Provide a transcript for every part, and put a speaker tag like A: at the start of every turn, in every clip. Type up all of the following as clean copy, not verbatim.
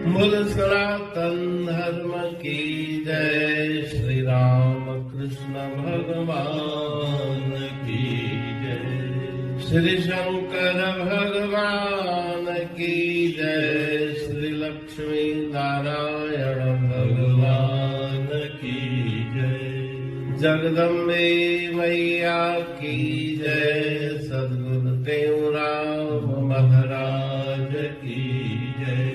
A: बोल सनातन धर्म की जय, श्री राम कृष्ण भगवान की जय, श्री शंकर भगवान की जय, श्री लक्ष्मी नारायण भगवान की जय, जगदम्बे मैया की जय, सद्गुरुदेव राम महाराज की जय,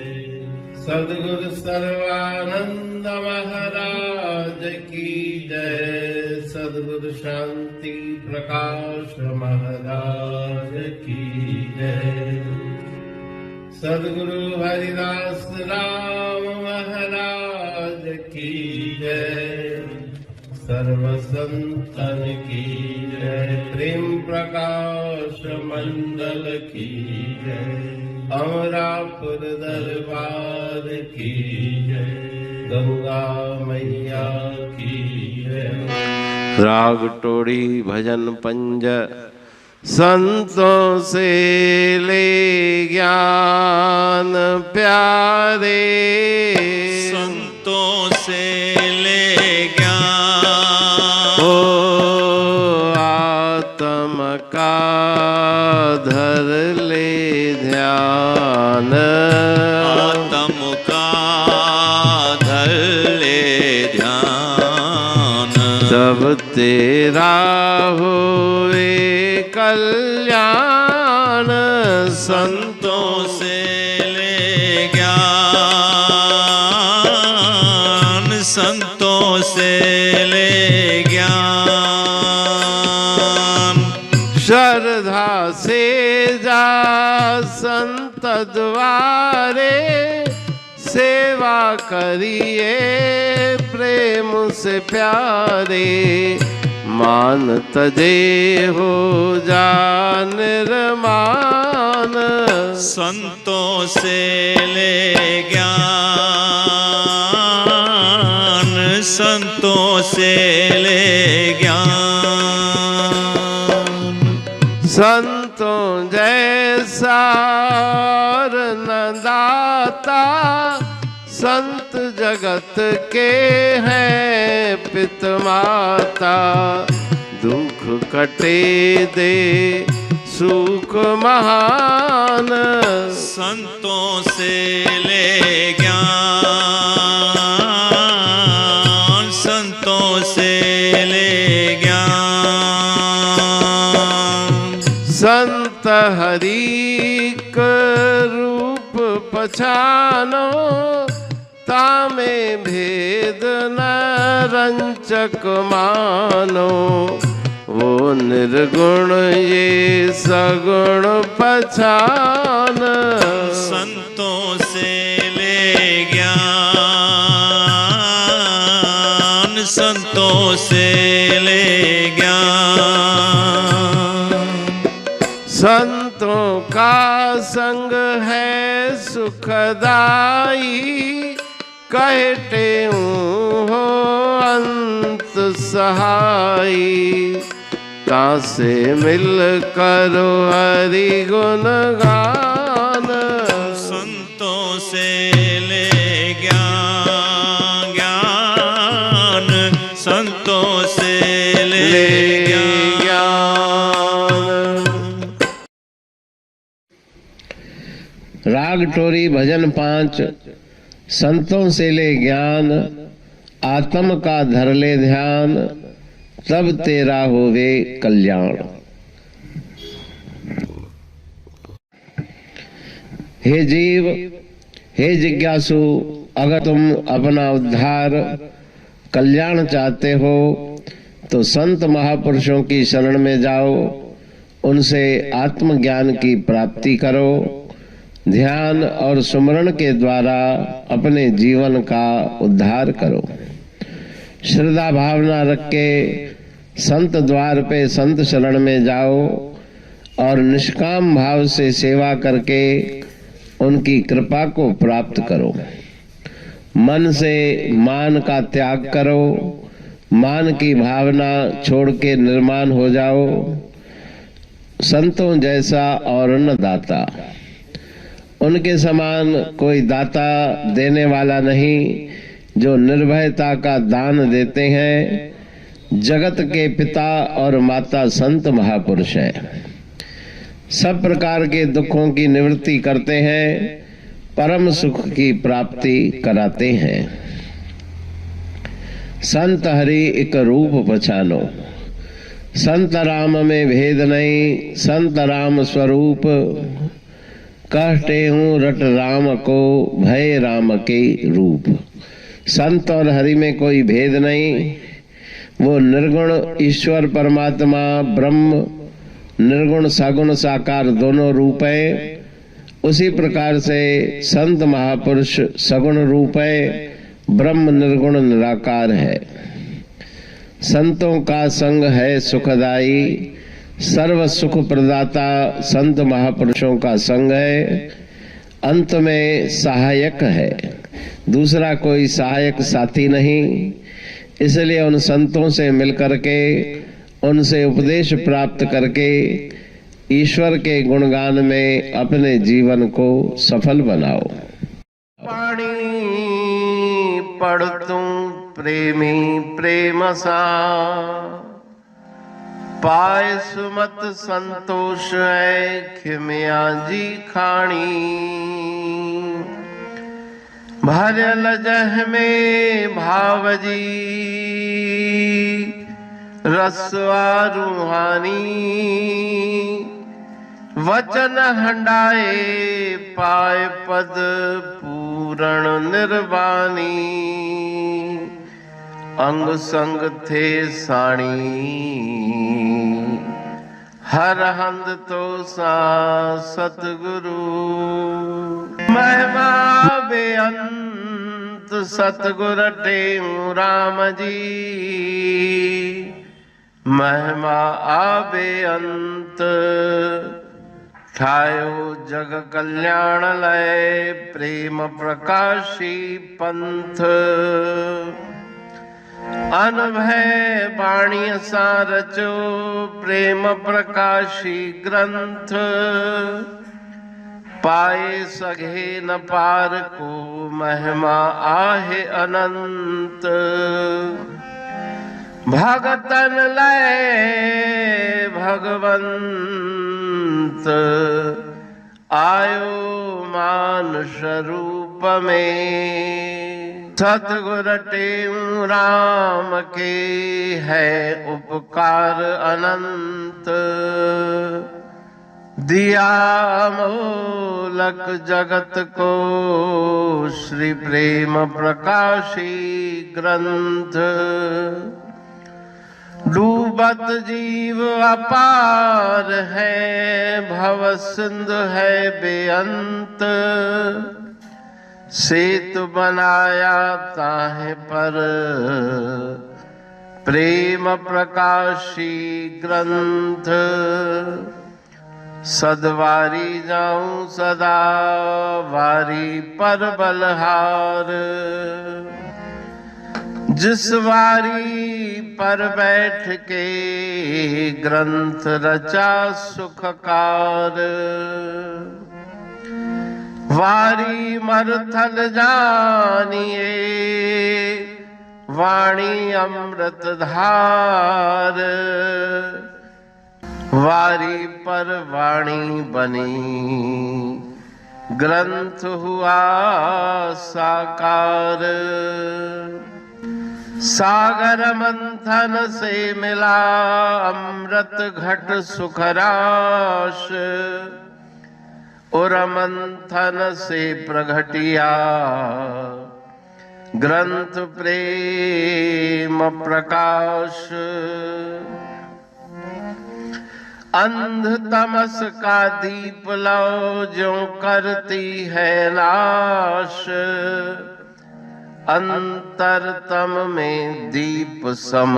A: सद्गुरु सर्वानंद महाराज की जय, सद्गुरु शांति प्रकाश महाराज की जय, सद्गुरु हरिदास राम महाराज की जय, सर्व संतन की जय, प्रेम प्रकाश मंडल की जय, अमरापुर दरबार की जय, गंगा मैया की जय। राग टोड़ी भजन पंज संतों से ले ज्ञान प्यारे,
B: संतों से ले ज्ञान,
A: ओ आत्म का धर ले ध्यान,
B: आत्म का धर ले ध्यान,
A: तब तेरा हुए कल्याण,
B: संतों से ले ज्ञान, संतों से ले ज्ञान,
A: श्रद्धा से जा संत द्वारे, सेवा करिए प्रेम से प्यारे, मान तजे हो जा निर्मान,
B: संतों से ले ज्ञान, संतों से ले ज्ञान,
A: संतों जैसा न दाता, संत जगत के हैं पिता माता, दुख कटे दे सुख महान,
B: संतों से ले ज्ञान, संतों से ले ज्ञान,
A: संत हरि का रूप पहचानो, तामे भेद न रंचक मानो, वो निर्गुण ये सगुण पहचान,
B: संतों से ले ज्ञान, संतों से ले ज्ञान,
A: संतों का संग है सुखदाई, कहते हो अंत सहाई, तासे मिल करो हरि गुण गान,
B: संतों से ले ज्ञान, ज्ञान, संतों से ले ज्ञान।
A: राग टोरी भजन 5, संतों से ले ज्ञान, आत्म का धर ले ध्यान, तब तेरा होवे कल्याण। हे जीव, हे जिज्ञासु, अगर तुम अपना उद्धार कल्याण चाहते हो तो संत महापुरुषों की शरण में जाओ, उनसे आत्मज्ञान की प्राप्ति करो, ध्यान और सुमरण के द्वारा अपने जीवन का उद्धार करो। श्रद्धा भावना रख के संत द्वार पे संत शरण में जाओ और निष्काम भाव से सेवा करके उनकी कृपा को प्राप्त करो। मन से मान का त्याग करो, मान की भावना छोड़ के निर्मान हो जाओ। संतों जैसा और न दाता, उनके समान कोई दाता देने वाला नहीं जो निर्भयता का दान देते हैं। जगत के पिता और माता संत महापुरुष है। सब प्रकार के दुखों की निवृत्ति करते हैं, परम सुख की प्राप्ति कराते हैं। संत हरि एक रूप पहचानो, संत राम में भेद नहीं, संत राम स्वरूप कहते हूँ रट राम को, भय राम के रूप। संत और हरि में कोई भेद नहीं, वो निर्गुण ईश्वर परमात्मा ब्रह्म, निर्गुण सगुण साकार दोनों रूप है। उसी प्रकार से संत महापुरुष सगुण रूप है, ब्रह्म निर्गुण निराकार है। संतों का संग है सुखदाई, सर्व सुख प्रदाता संत महापुरुषों का संग है। अंत में सहायक है, दूसरा कोई सहायक साथी नहीं। इसलिए उन संतों से मिलकर के, उनसे उपदेश प्राप्त करके ईश्वर के गुणगान में अपने जीवन को सफल बनाओ। पानी पढ़तूं प्रेमी प्रेम सा, पाए सुमत संतोष है खिमिया जी खाणी। भरल जह में भावजी रसवा रूहानी। वचन हंडाए पाए पद पूरण निर्वाणी। अंग संग थे साणी हर हंद तो सा सतगुरु। महिमा बेअंत सतगुर टेऊ राम जी। महिमा आबे अंत ठायो जग कल्याण लय। प्रेम प्रकाशी पंथ अनभय बाणी सा रचो। प्रेम प्रकाशी ग्रंथ पाए सघे न पार को। महिमा आहे अनंत भगतन लय भगवंत। आयो मानुष रूप में। सतगुर टेऊ राम के है उपकार अनंत। दिया मोलक जगत को श्री प्रेम प्रकाशी ग्रंथ। डूबत जीव अपार है भव सिंध है बेअंत। सेतु बनाया ताहे पर प्रेम प्रकाशी ग्रंथ। सदवारी जाऊं सदा वारी पर बलहार। जिस वारी पर बैठ के ग्रंथ रचा सुखकार। वारी मरथल जानिए वाणी अमृत धार। वारी पर वाणी बनी ग्रंथ हुआ साकार। सागर मंथन से मिला अमृत घट सुखराश। और मंथन से प्रगटिया ग्रंथ प्रेम प्रकाश। अंध तमस का दीप लो जो करती है नाश। अंतरतम में दीप सम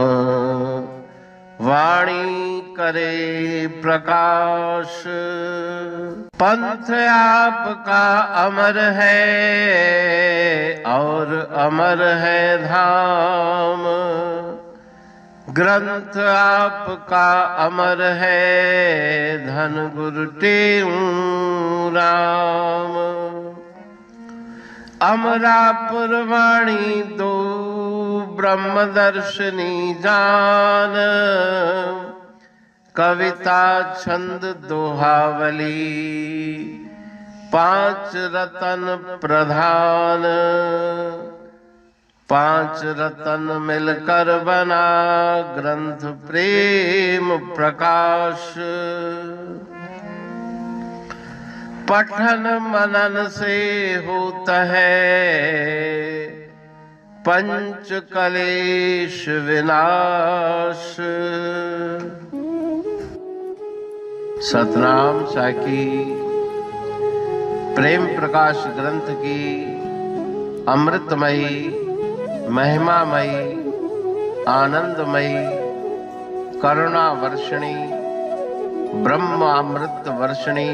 A: वाणी करे प्रकाश। पंथ आपका अमर है और अमर है धाम। ग्रंथ आपका अमर है, धन गुरु तेऊ राम। अमरा पुरवाणी दो, ब्रह्म दर्शनी जान। कविता छंद दोहावली, पांच रतन प्रधान। पांच रतन मिलकर बना ग्रंथ प्रेम प्रकाश। पठन मनन से होता है पंच कलेश विनाश। सतनाम साखी प्रेम प्रकाश ग्रंथ की अमृतमयी, महिमामयी, आनंदमयी, करुणा वर्षिणी, ब्रह्म अमृत वर्षिणी,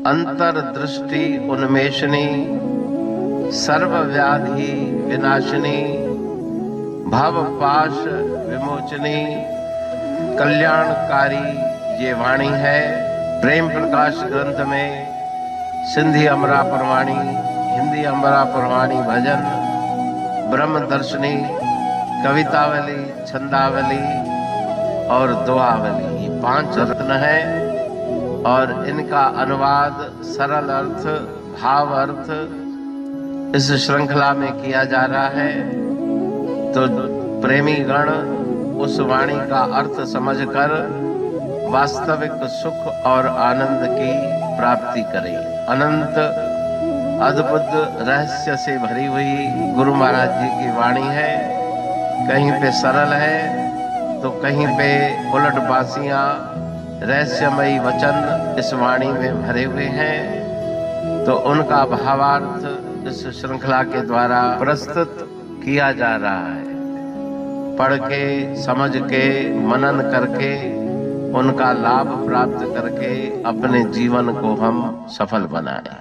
A: अंतर्दृष्टि उन्मेषणी, सर्वव्याधि विनाशिनी, भवपाश विमोचनी, कल्याणकारी ये वाणी है। प्रेम प्रकाश ग्रंथ में सिंधी अमरा पुरवाणी, हिंदी अमरा पुरवाणी भजन, ब्रह्म दर्शनी, कवितावली, छंदावली और दुआवली, ये पांच रत्न हैं और इनका अनुवाद, सरल अर्थ, भाव अर्थ इस श्रृंखला में किया जा रहा है। तो प्रेमी गण उस वाणी का अर्थ समझकर वास्तविक सुख और आनंद की प्राप्ति करें। अनंत अद्भुत रहस्य से भरी हुई गुरु महाराज जी की वाणी है। कहीं पे सरल है तो कहीं पे उलट बासियां, रहस्यमयी वचन इस वाणी में भरे हुए हैं। तो उनका भावार्थ इस श्रृंखला के द्वारा प्रस्तुत किया जा रहा है। पढ़ के, समझ के, मनन करके, उनका लाभ प्राप्त करके अपने जीवन को हम सफल बनाएं।